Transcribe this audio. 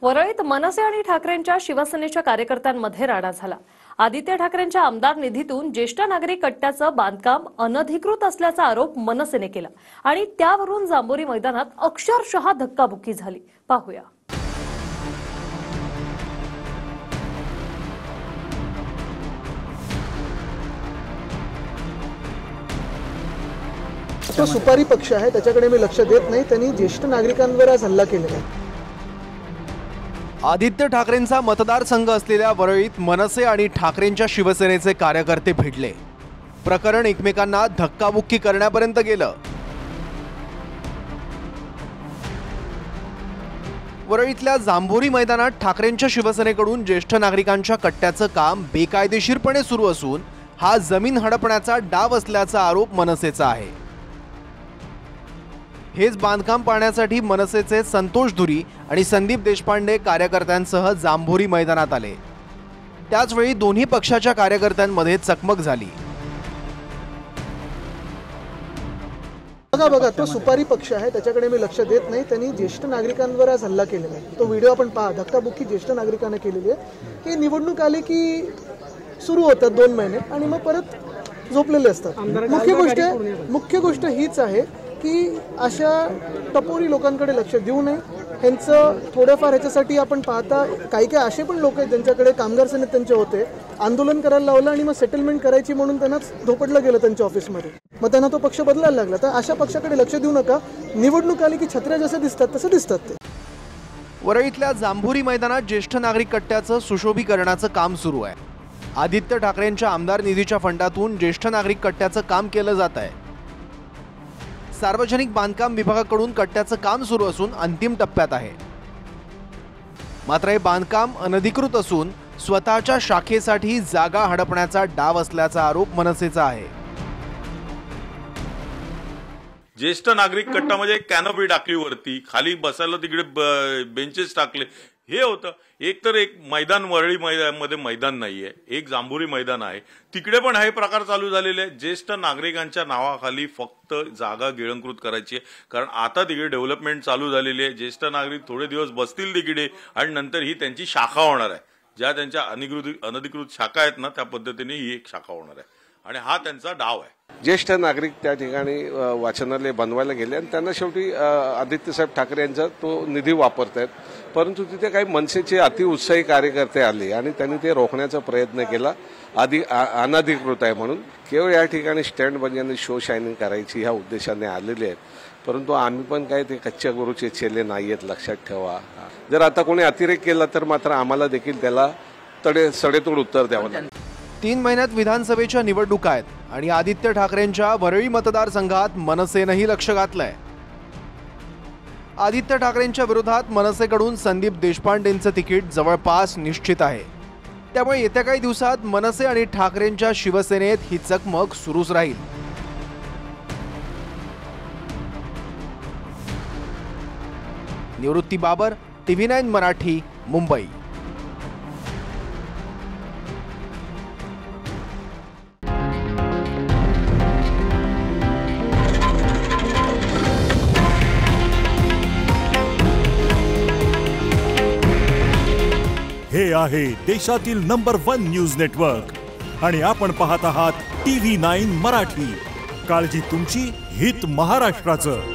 वरळीत मनसे आणि ठाकरेंच्या शिवसेनेच्या कार्यकर्त्यांमध्ये राडा झाला। आदित्य ठाकरेंच्या आमदार निधीतून ज्येष्ठ नागरिक कट्ट्याचं बांधकाम अनधिकृत असल्याचा आरोप मनसेने केला आणि त्यावरून जांभोरी मैदानात अक्षरशः धक्काबुक्की झाली। पाहूया। तो सुपारी पक्ष आहे, त्याच्याकडे मी लक्ष देत नाही। त्यांनी ज्येष्ठ नागरिकांवर आज हल्ला केलेला आहे। आदित्य ठाकरेंचा मतदारसंघ असलेल्या वरळीत मनसे आणि ठाकरेंच्या शिवसेनेचे कार्यकर्ते भिडले। प्रकरण एकमेकांना धक्काबुक्की करण्यापर्यंत गेलं। वरळीतल्या जांभोरी मैदानात ठाकरेंच्या शिवसेनेकडून ज्येष्ठ नागरिकांच्या कट्ट्याचं काम बेकायदेशीरपणे सुरू असून हा जमीन हडपण्याचा डाव असल्याचा आरोप मनसेचा आहे। हेच बांधकाम पाहण्यासाठी मनसेचे संतोष धुरी आणि संदीप देशपांडे कार्यकर्त्यांसह जांभोरी मैदानात आले। त्याच वेळी दोन्ही पक्षाच्या कार्यकर्त्यांमध्ये चकमक झाली। बघा तो सुपारी पक्ष आहे, त्याच्याकडे मी लक्ष देत नाही। त्यांनी ज्येष्ठ नागरिकांवर आज हल्ला केलेला आहे। तो व्हिडिओ आपण पहा। धक्काबुक्की ज्येष्ठ नागरिकांना केलेली आहे। ही निवडणूक आली की सुरू होतात 2 महिने आणि मग परत झोपलेले असतात। मुख्य गोष्ट हीच आहे की अशा टपोरी लोकांकडे लक्ष देऊ नये। ह्यांचं थोडंफार ह्याच्यासाठी आपण पाहता काही असे पण लोक आहेत ज्यांच्याकडे कामगार सेनेत त्यांचे होते, आंदोलन करायला लावलं आणि मग सेटलमेंट करायची म्हणून त्यांनाच धोपटलं गेलं त्यांच्या ऑफिसमध्ये। मग त्यांना तो पक्ष बदलायला लागला। तर अशा पक्षाकडे लक्ष देऊ नका। निवडणूक आली की छत्र्या जसे दिसतात तसे दिसतात ते। वरळीतल्या जांभोरी मैदानात ज्येष्ठ नागरिक कट्ट्याचं सुशोभीकरणाचं काम सुरू आहे। आदित्य ठाकरेंच्या आमदार निधीच्या फंडातून ज्येष्ठ नागरिक कट्ट्याचं काम केलं जात आहे। सार्वजनिक बांधकाम विभागाकडून कट्ट्याचं काम सुरू असून अंतिम टप्प्यात आहे। मात्र हे बांधकाम अनधिकृत असून स्वतःच्या शाखेसाठी जागा हडपण्याचा डाव असल्याचा आरोप मनसेचा आहे। ज्येष्ठ नागरिक कट्टा म्हणजे कॅनोपी टाकली वरती, खाली बसायला तिकडे बेंचेस टाकले। हे होतं एक तर एक मैदान वरळी मध्ये मैदान नाहीये, एक जांभोरी मैदान आहे, तिकडे पण हे प्रकार चालू झालेले आहेत। ज्येष्ठ नागरिकांच्या नावाखाली फक्त जागा गिळंकृत करायची आहे, कारण आता तिकडे डेव्हलपमेंट चालू झालेली आहे। ज्येष्ठ नागरिक थोडे दिवस बसतील तिकडे आणि नंतर ही त्यांची शाखा होणार आहे। ज्या त्यांच्या अनधिकृत शाखा आहेत ना, त्या पद्धतीने ही एक शाखा होणार आहे आणि हा त्यांचा डाव आहे। ज्येष्ठ नागरिक त्या ठिकाणी वाचनालय बनवायला गेले आणि त्यांना शेवटी आदित्यसाहेब ठाकरे यांचा तो निधी वापरतायत। परंतु तिथे काही मनसेचे अतिउत्साही कार्यकर्ते आले आणि त्यांनी ते रोखण्याचा प्रयत्न केला। अनधिकृत आहे म्हणून केवळ या ठिकाणी स्टँड बंजांनी शो शायनिंग करायची ह्या उद्देशाने आलेले आहेत। परंतु आम्ही पण काय ते कच्च्या गुरूचे चेले नाहीयेत, लक्षात ठेवा। जर आता कोणी अतिरेक केला तर मात्र आम्हाला देखील त्याला सडेतोड उत्तर द्यावं लागेल। 3 महिन्यात विधानसभेच्या निवडणुका आहेत आणि आदित्य ठाकरेंच्या वरळी मतदारसंघात मनसेनंही लक्ष घातलंय। आदित्य ठाकरेंच्या विरोधात मनसेकडून संदीप देशपांडेंचं तिकीट जवळपास निश्चित आहे। त्यामुळे येत्या काही दिवसात मनसे आणि ठाकरेंच्या शिवसेनेत ही चकमक सुरूच राहील। निवृत्ती बाबर, TV9 मराठी, मुंबई। हे आहे देशातील नंबर 1 न्यूज नेटवर्क आणि आपण पाहत आहात TV9 मराठी। काळजी तुमची, हित महाराष्ट्राचं।